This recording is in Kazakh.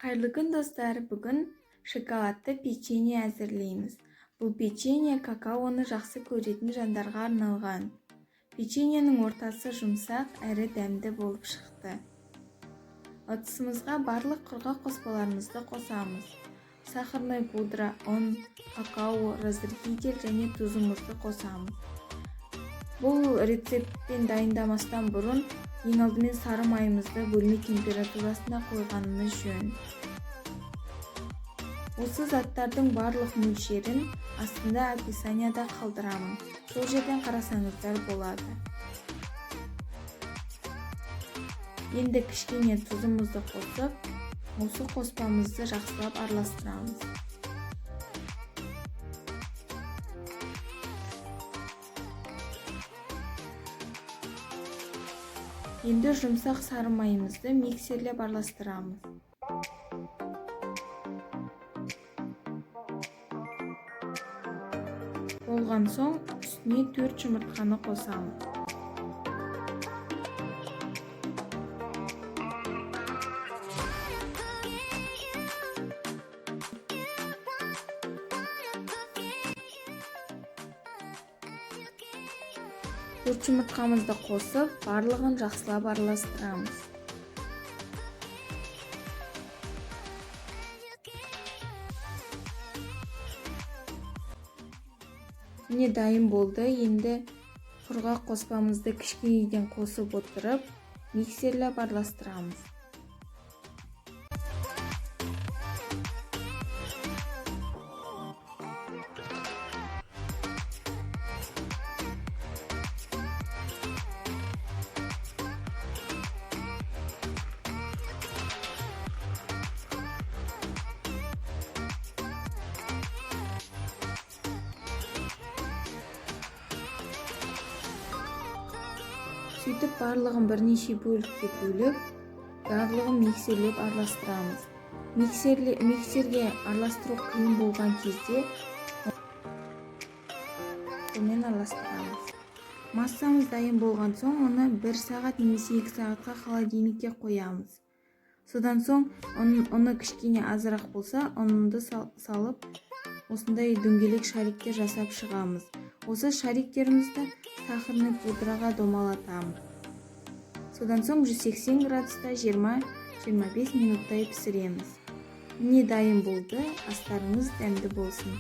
Қайырлы күн достар, бүгін шоколадты печенье әзірлейміз. Бұл печенье какаоны жақсы көретін жандарға арналған. Печеньенің ортасы жұмсақ, әрі дәмді болып шықты. Ыдысымызға барлық құрғақ қоспаларымызды қосамыз. Сахарный пудра, ұн, какао, разрыхитель және тұзымызды қосамыз. Бұл рецептпен дайындамастан бұрын ең алдымен сары майымызды бөлме температурасына қойғанымыз жөн. Осы заттардың барлық мөлшерін астында описанияда қалдырамын. Сол жерден қарасаңыздар болады. Енді кішкене тұзымызды қосып, осы қоспамызды жақсылап араластырамыз. Енді жұмсақ сары майымызды миксерлеп араластырамыз. Болған соң үстіне 4 жұмыртқаны қосамыз. Төрт жұмыртқамызды қосып, барлығын жақсылап араластырамыз. Міне дайын болды. Енді құрғақ қоспамызды кішкенеден қосып отырып, миксерлеп араластырамыз. Сөйтіп барлығын бірнеше бөлікке бөліп, барлығын миксерлеп араластырамыз. Миксерге араластыру қиын болған кезде қолмен араластырамыз. Массамыз дайын болған соң, оны 1 сағат немесе 2 сағатқа холодильникке қоямыз. Содан соң, оны кішкене азырақ болса, ұнды салып, осындай дөңгелек шариктер жасап шығамыз. Осы шариктерімізді сахарный пудраға домалатамыз. Содан соң 180 градуста 20-25 минуттай пісіреміз. Міне дайын болды, астарыңыз дәмді болсын.